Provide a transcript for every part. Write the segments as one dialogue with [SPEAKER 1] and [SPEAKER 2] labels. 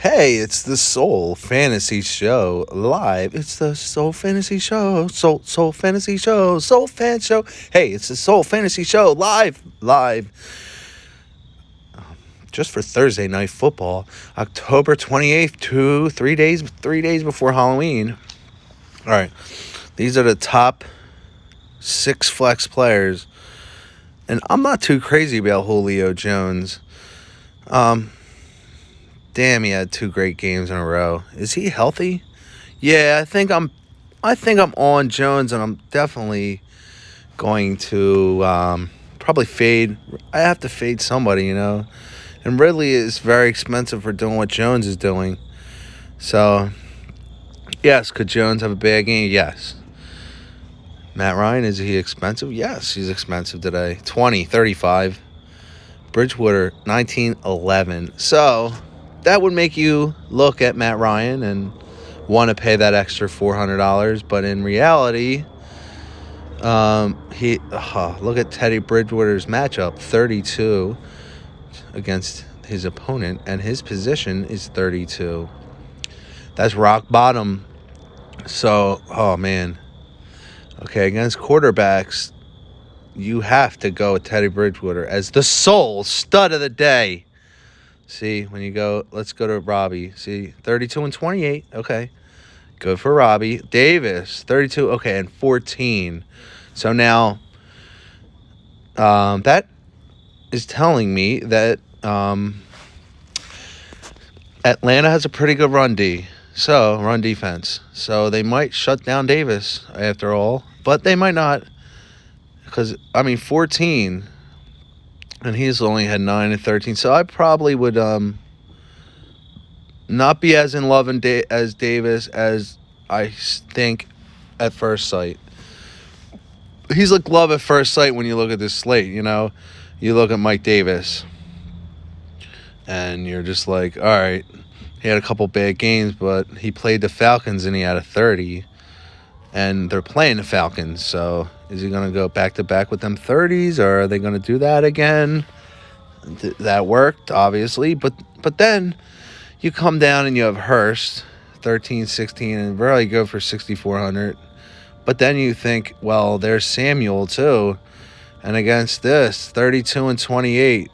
[SPEAKER 1] Hey, it's the Soul Fantasy Show live. It's the Soul Fantasy Show. Soul Fantasy Show. Soul Fan Show. Hey, it's the Soul Fantasy Show live. Just for Thursday night football, October 28th, 3 days before Halloween. All right. These are the top 6 flex players. And I'm not too crazy about Julio Jones. Damn, he had 2 great games in a row. Is he healthy? Yeah, I think I'm on Jones, and I'm definitely going to probably fade. I have to fade somebody, And Ridley is very expensive for doing what Jones is doing. So, yes, could Jones have a bad game? Yes. Matt Ryan, is he expensive? Yes, he's expensive today. 20, 35. Bridgewater, 19, 11. So that would make you look at Matt Ryan and want to pay that extra $400. But in reality, look at Teddy Bridgewater's matchup, 32 against his opponent, and his position is 32. That's rock bottom. So, oh man. Okay, against quarterbacks, you have to go with Teddy Bridgewater as the sole stud of the day. See, when you go, let's go to Robbie. See, 32 and 28. Okay. Good for Robbie. Davis, 32. Okay, and 14. So now, that is telling me that Atlanta has a pretty good run defense. So they might shut down Davis after all, but they might not. Because, 14. And he's only had 9 and 13. So I probably would not be as in love as Davis as I think at first sight. He's like love at first sight when you look at this slate, You look at Mike Davis. And you're just like, all right, he had a couple bad games, but he played the Falcons and he had a 30. And they're playing the Falcons, so is he going to go back-to-back with them 30s, or are they going to do that again? That worked, obviously, but then you come down and you have Hurst, 13, 16, and really go for 6,400. But then you think, well, there's Samuel, too. And against this, 32 and 28,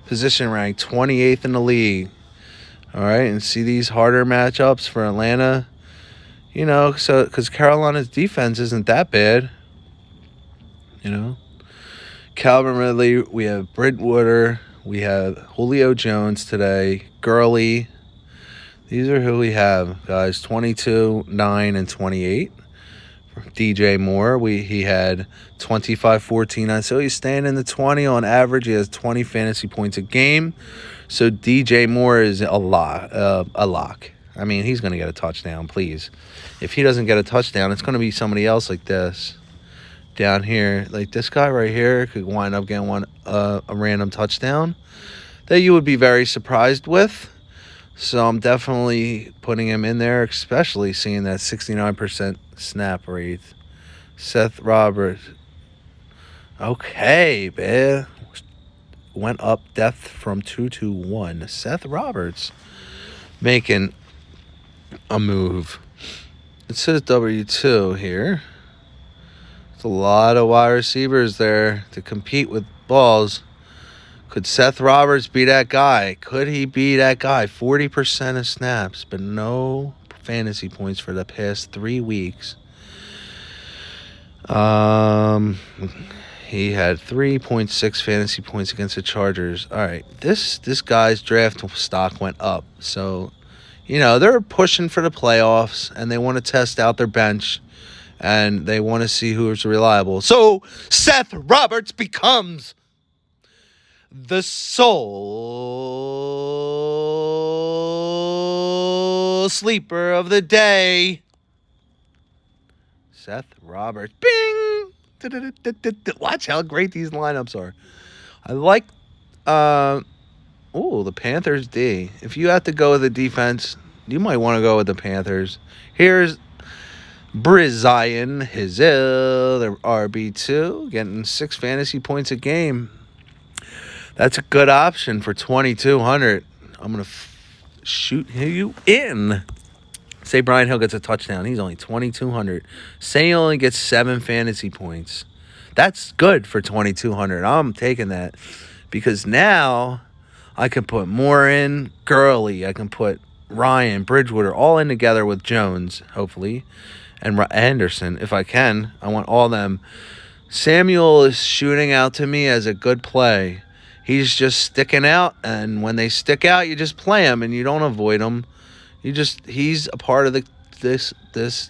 [SPEAKER 1] position rank 28th in the league. All right, and see these harder matchups for Atlanta. So because Carolina's defense isn't that bad, Calvin Ridley, we have Bridgewater, we have Julio Jones today, Gurley. These are who we have, guys. 22, 9, and 28. DJ Moore, he had 25, 14, 9. So he's staying in the 20 on average. He has 20 fantasy points a game. So DJ Moore is a lock. He's going to get a touchdown, please. If he doesn't get a touchdown, it's going to be somebody else like this down here. Like this guy right here could wind up getting a random touchdown that you would be very surprised with. So I'm definitely putting him in there, especially seeing that 69% snap rate. Seth Roberts. Okay, man. Went up depth from 2 to 1. Seth Roberts making a move. It says W2 here. There's a lot of wide receivers there to compete with balls. Could Seth Roberts be that guy? Could he be that guy? 40% of snaps, but no fantasy points for the past 3 weeks. He had 3.6 fantasy points against the Chargers. All right, this guy's draft stock went up. So, they're pushing for the playoffs, and they want to test out their bench, and they want to see who's reliable. So, Seth Roberts becomes the sole sleeper of the day. Seth Roberts. Bing! Watch how great these lineups are. I like the Panthers D. If you have to go with the defense, you might want to go with the Panthers. Here's Brizion Hill, their RB2, getting 6 fantasy points a game. That's a good option for 2,200. I'm going to shoot you in. Say Brian Hill gets a touchdown. He's only 2,200. Say he only gets 7 fantasy points. That's good for 2,200. I'm taking that because now I can put more in. Gurley. I can put Ryan, Bridgewater, all in together with Jones, hopefully, and Anderson if I can. I want all them. Samuel is shooting out to me as a good play. He's just sticking out, and when they stick out, you just play him, and you don't avoid him. He's a part of this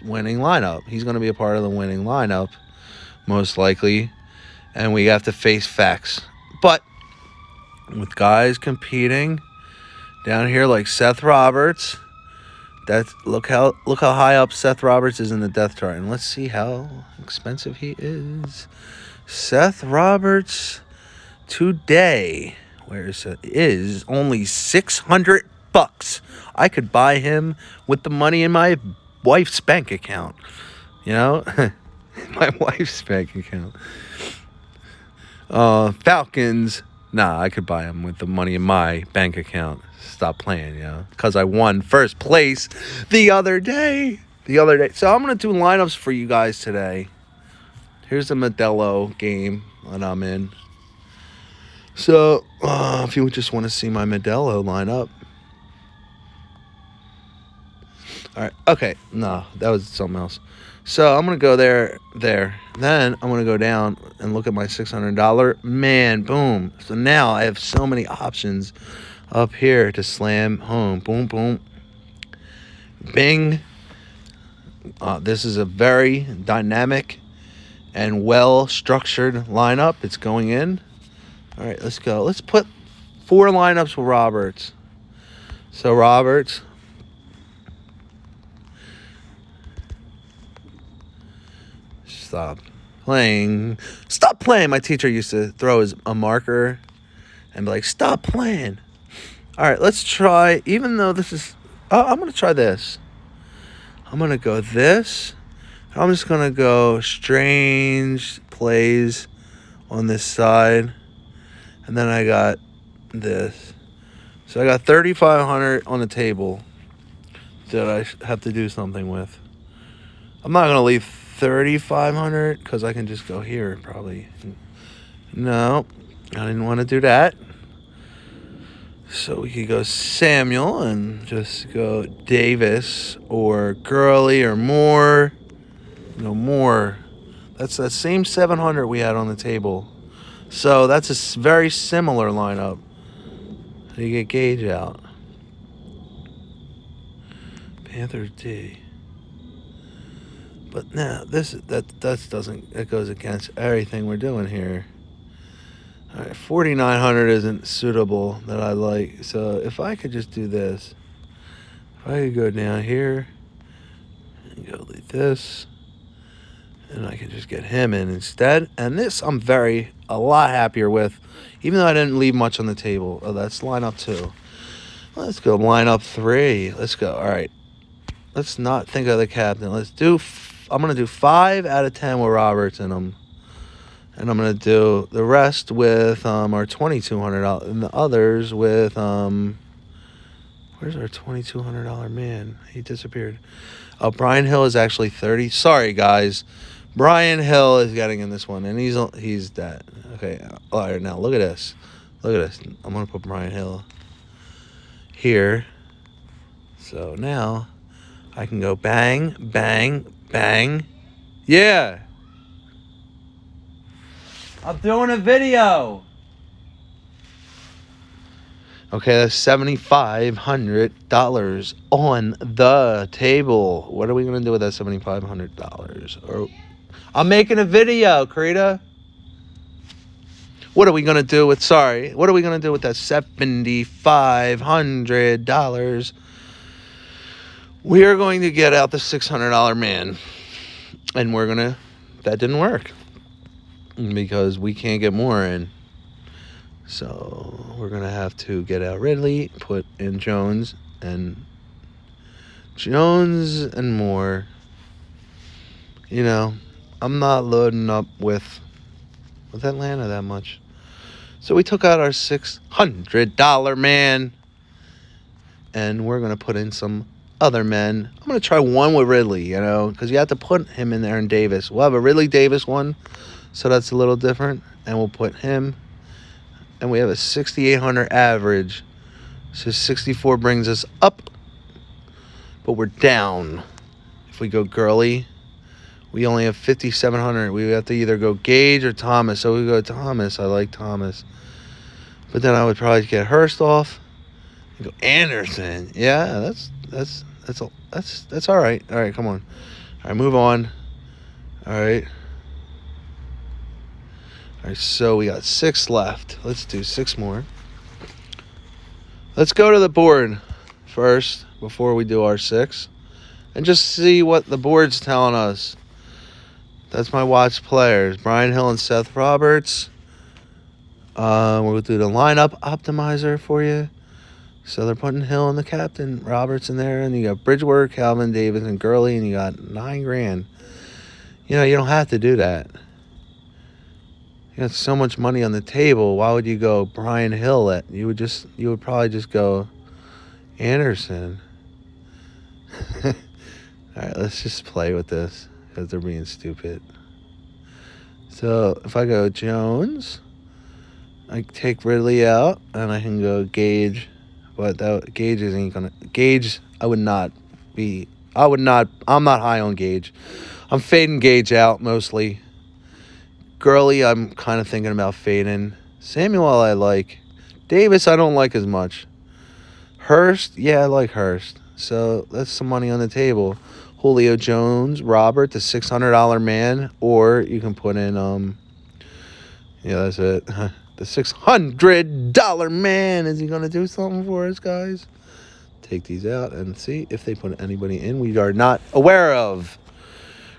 [SPEAKER 1] winning lineup. He's going to be a part of the winning lineup, most likely, and we have to face facts. But with guys competing down here like Seth Roberts, look how high up Seth Roberts is in the depth chart, and let's see how expensive he is. Seth Roberts today, where is only $600. I could buy him with the money in my wife's bank account. You know, my wife's bank account. Falcons. Nah, I could buy him with the money in my bank account. Stop playing, because I won first place the other day. So I'm going to do lineups for you guys today. Here's the Modelo game that I'm in. So if you just want to see my Modelo lineup. All right. Okay. No, that was something else. So I'm going to go there. Then I'm going to go down and look at my $600. Man, boom. So now I have so many options up here to slam home. Boom, boom. Bing. This is a very dynamic and well-structured lineup. It's going in. All right, let's go. Let's put 4 lineups with Roberts. So Roberts. Stop playing. My teacher used to throw a marker and be like, stop playing. All right, let's try, even though this is, I'm going to try this. I'm going to go this. I'm just going to go strange plays on this side. And then I got this. So I got 3,500 on the table that I have to do something with. I'm not going to leave 3,500 because I can just go here probably. No, I didn't want to do that. So we could go Samuel and just go Davis or Gurley or Moore. Moore. That's that same 700 we had on the table. So that's a very similar lineup. You get Gage out. Panthers D. But now that goes against everything we're doing here. All right, 4,900 isn't suitable that I like. So if I could just do this, if I could go down here and go like this, and I can just get him in instead. And this I'm a lot happier with, even though I didn't leave much on the table. Oh, that's lineup 2. Let's go lineup 3. Let's go. All right. Let's not think of the captain. I'm going to do 5 out of 10 with Roberts in them. And I'm going to do the rest with our $2,200 and the others with where's our $2,200 man? He disappeared. Oh, Brian Hill is actually 30. Sorry, guys. Brian Hill is getting in this one, and he's dead. Okay, all right, now look at this. I'm going to put Brian Hill here. So now I can go bang, bang, bang. Yeah. I'm doing a video. Okay, that's $7,500 on the table. What are we going to do with that $7,500? I'm making a video, Karita. What are we going to do with that $7,500? We are going to get out the $600 man. And that didn't work. Because we can't get more in. So we're going to have to get out Ridley, put in Jones and more. I'm not loading up with Atlanta that much. So we took out our $600 man. and we're going to put in some other men. I'm going to try one with Ridley, because you have to put him in there and Davis. We'll have a Ridley Davis one, so that's a little different, and we'll put him, and we have a 6,800 average, so 64 brings us up, but we're down. If we go Gurley, we only have 5,700. We have to either go Gage or Thomas, so we go Thomas. I like Thomas, but then I would probably get Hurst off and go Anderson. Yeah, that's all right. All right, come on. All right, move on. All right. All right, so we got 6 left. Let's do 6 more. Let's go to the board first before we do our 6 and just see what the board's telling us. That's my watch players. Brian Hill and Seth Roberts. We'll do the lineup optimizer for you. So they're putting Hill and the captain, Roberts in there, and you got Bridgewater, Calvin, Davis, and Gurley, and you got $9,000. You don't have to do that. You got so much money on the table. Why would you go Brian Hill? You would probably just go Anderson. All right, let's just play with this because they're being stupid. So if I go Jones, I take Ridley out, and I can go Gage. But Gage isn't gonna. Gage, I'm not high on Gage. I'm fading Gage out mostly. Gurley, I'm kind of thinking about fading. Samuel, I like. Davis, I don't like as much. Hurst, yeah, I like Hurst. So that's some money on the table. Julio Jones, Robert, the $600 man, or you can put in that's it. The $600 man. Is he going to do something for us, guys? Take these out and see if they put anybody in we are not aware of.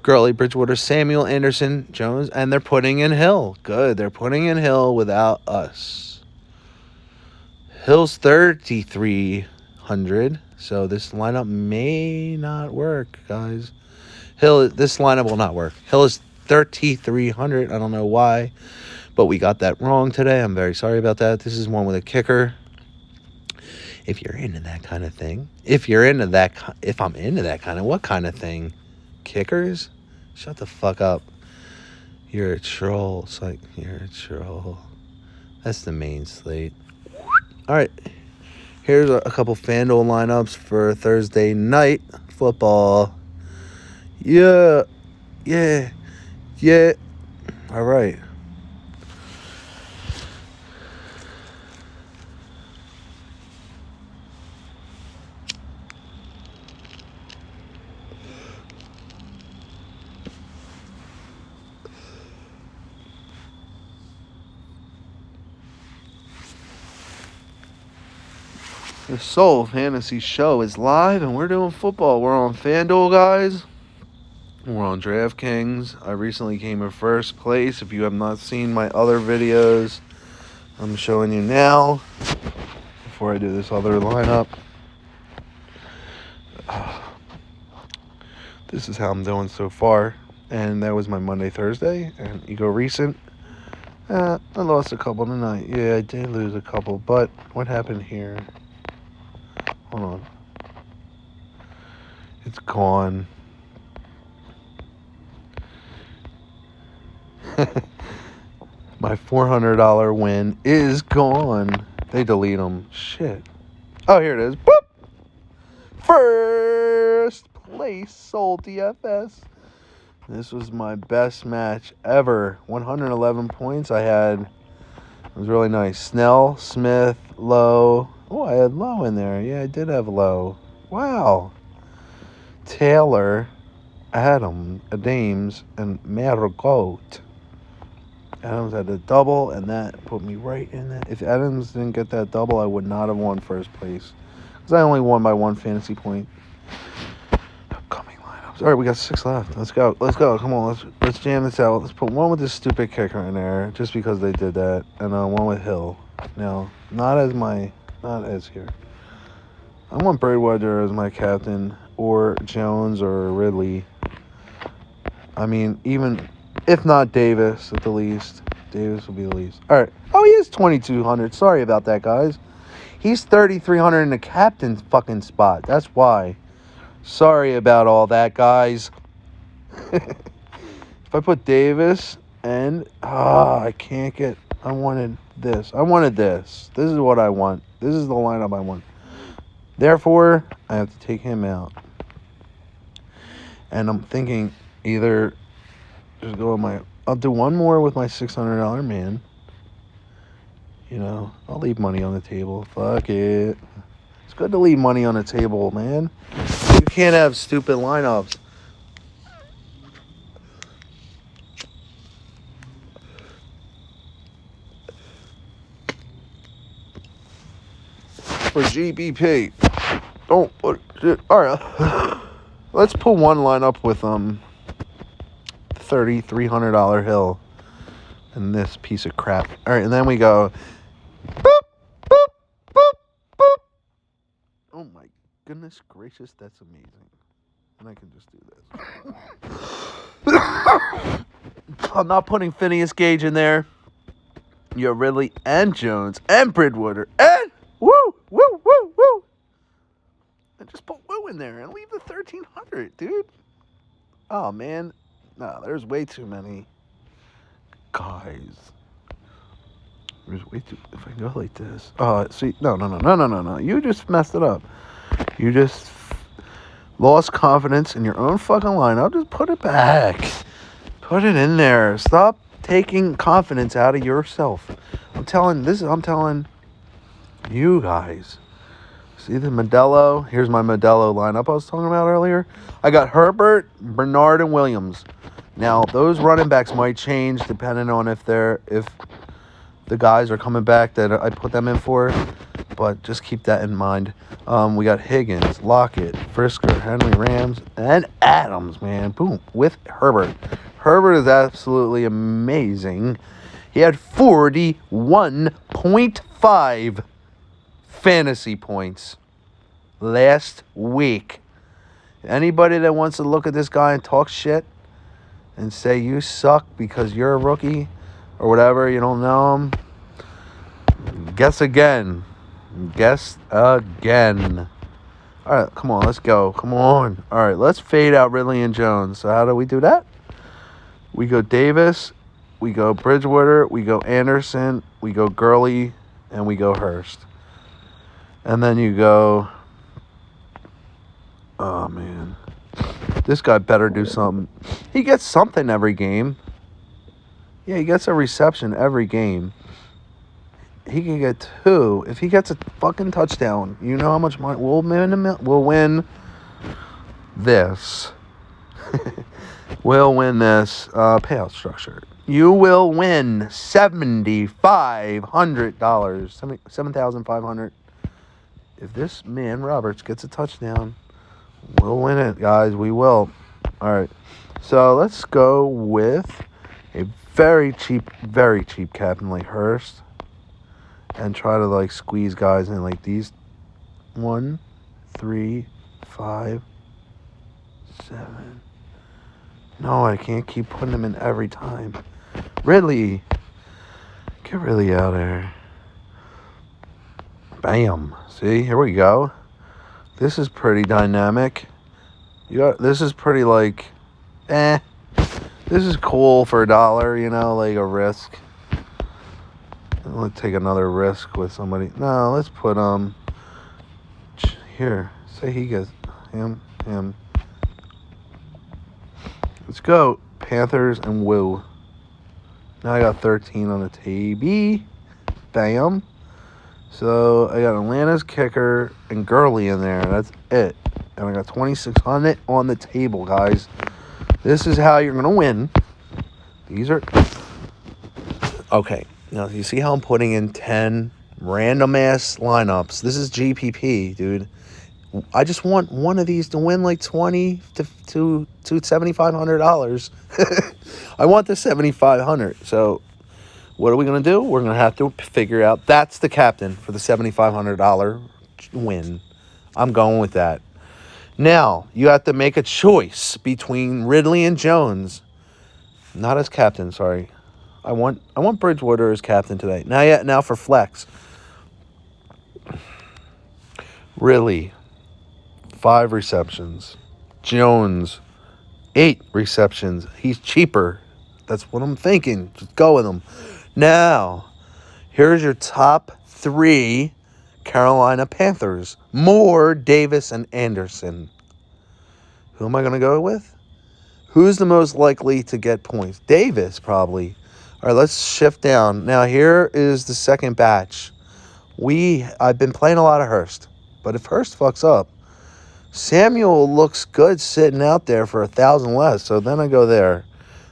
[SPEAKER 1] Gurley, Bridgewater, Samuel, Anderson, Jones, and they're putting in Hill. Good. They're putting in Hill without us. Hill's 3,300. So this lineup may not work, guys. This lineup will not work. Hill is 3,300. I don't know why. But we got that wrong today. I'm very sorry about that. This is one with a kicker. If you're into that kind of thing. If I'm into that kind of, what kind of thing? Kickers? Shut the fuck up. You're a troll. It's like, you're a troll. That's the main slate. All right. Here's a couple Fanduel lineups for Thursday night football. Yeah. All right. The Soul Fantasy Show is live, and we're doing football. We're on Fanduel, guys. We're on DraftKings. I recently came in first place. If you have not seen my other videos, I'm showing you now before I do this other lineup. This is how I'm doing so far. And that was my Monday, Thursday. And you go recent. I lost a couple tonight. Yeah, I did lose a couple. But what happened here? Hold on. It's gone. My $400 win is gone. They delete them. Shit. Oh, here it is. Boop! First place, Soul DFS. This was my best match ever. 111 points I had. It was really nice. Snell, Smith, Lowe. Oh, I had Lowe in there. Yeah, I did have Lowe. Wow. Taylor, Adams, and Marigot. Adams had a double, and that put me right in that. If Adams didn't get that double, I would not have won first place. Because I only won by 1 fantasy point. Upcoming lineups. All right, we got 6 left. Let's go. Come on, let's jam this out. Let's put one with this stupid kicker in there, just because they did that, and one with Hill. Now, not as here. I want Bridgewater as my captain, or Jones, or Ridley. I mean, even if not Davis at the least. Davis will be the least. All right. Oh, he is 2,200. Sorry about that, guys. He's 3,300 in the captain's fucking spot. That's why. Sorry about all that, guys. If I put Davis and... I can't get... I wanted this. This is what I want. This is the lineup I want. Therefore, I have to take him out. And I'm thinking either just go with my... I'll do one more with my $600 man. You know, I'll leave money on the table. Fuck it. It's good to leave money on the table, man. You can't have stupid lineups. For GBP. Don't put it. Alright. Let's pull one line up with $3,300 hill and this piece of crap. Alright, and then we go boop, boop, boop, boop. Oh my goodness gracious, that's amazing. And I can just do this. I'm not putting Phineas Gage in there. You're Ridley and Jones and Bridgewater and woo. And just put Woo in there and leave the 1,300, dude. Oh, man. No, there's way too many guys. There's way too... If I go like this... see... No. You just messed it up. You just lost confidence in your own fucking lineup. Just put it back. Put it in there. Stop taking confidence out of yourself. I'm telling you guys... See the Modelo? Here's my Modelo lineup I was talking about earlier. I got Herbert, Bernard, and Williams. Now, those running backs might change depending on if the guys are coming back that I put them in for. But just keep that in mind. We got Higgins, Lockett, Frisker, Henry, Rams, and Adams, man. Boom. With Herbert. Herbert is absolutely amazing. He had 41.5 fantasy points last week. Anybody that wants to look at this guy and talk shit and say you suck because you're a rookie or whatever, you don't know him, guess again. All right, come on, let's go. Come on. All right, let's fade out Ridley and Jones. So how do we do that? We go Davis, we go Bridgewater, we go Anderson, we go Gurley, and we go Hurst. And then you go, oh, man. This guy better do something. He gets something every game. Yeah, he gets a reception every game. He can get 2. If he gets a fucking touchdown, you know how much money we'll win this. We'll win this payout structure. You will win $7,500. $7,500. If this man, Roberts, gets a touchdown, we'll win it, guys. We will. All right. So let's go with a very cheap captain like Hurst and try to, like, squeeze guys in like these. 1, 3, 5, 7. No, I can't keep putting them in every time. Ridley. Get Ridley out of there. Bam. See, here we go. This is pretty dynamic. This is pretty like, This is cool for $1, you know, like a risk. Let's take another risk with somebody. No, let's put here. Say he gets him. Let's go Panthers and Woo. Now I got 13 on the table. Bam. So I got Atlanta's kicker and Gurley in there. That's it. And I got 2,600 on the table, guys. This is how you're gonna win. These are okay. Now you see how I'm putting in 10 random ass lineups. This is GPP, dude. I just want one of these to win like $20 to $7,500. I want the $7,500. So what are we going to do? We're going to have to figure out that's the captain for the $7,500 win. I'm going with that. Now, you have to make a choice between Ridley and Jones. Not as captain, sorry. I want Bridgewater as captain today. Now for flex. Really, 5 receptions. Jones, 8 receptions. He's cheaper. That's what I'm thinking. Just go with him. Now, here's your top 3 Carolina Panthers. Moore, Davis, and Anderson. Who am I going to go with? Who's the most likely to get points? Davis, probably. All right, let's shift down. Now, here is the second batch. I've been playing a lot of Hurst. But if Hurst fucks up, Samuel looks good sitting out there for 1,000 less. So then I go there.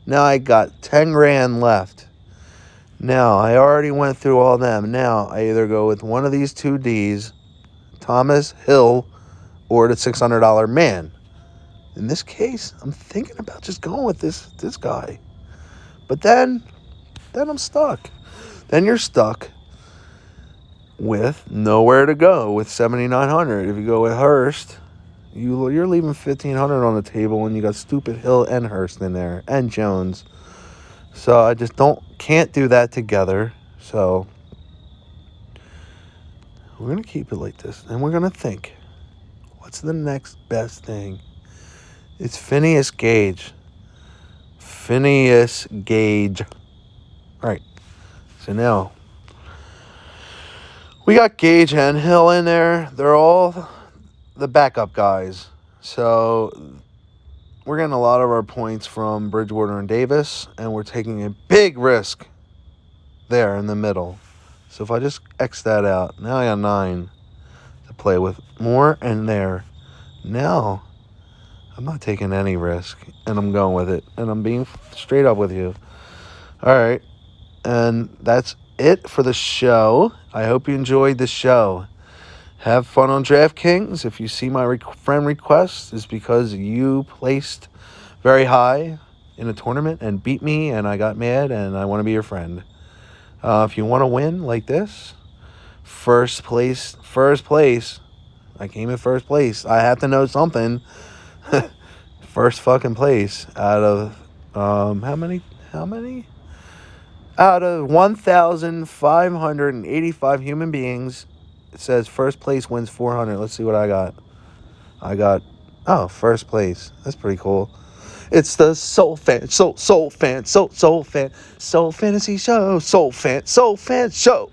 [SPEAKER 1] Now I got 10 grand left. Now, I already went through all them. Now, I either go with one of these 2 Ds, Thomas, Hill, or the $600 man. In this case, I'm thinking about just going with this guy. But then I'm stuck. Then you're stuck with nowhere to go with 7,900. If you go with Hurst, you're leaving 1,500 on the table, and you got stupid Hill and Hurst in there, and Jones. So I just can't do that together. So we're going to keep it like this. And we're going to think, what's the next best thing? It's Phineas Gage. Phineas Gage. All right. So now we got Gage and Hill in there. They're all the backup guys. So we're getting a lot of our points from Bridgewater and Davis, and we're taking a big risk there in the middle. So if I just X that out, now I got 9 to play with. More and there. Now, I'm not taking any risk, and I'm going with it, and I'm being straight up with you. All right, and that's it for the show. I hope you enjoyed the show. Have fun on DraftKings. If you see my friend request, it's because you placed very high in a tournament and beat me, and I got mad, and I want to be your friend. If you want to win like this, first place. I came in first place. I have to know something. First fucking place out of how many? Out of 1,585 human beings. It says first place wins 400. Let's see what I got. First place. That's pretty cool. It's the Soul Fantasy Show. Soul Fan show.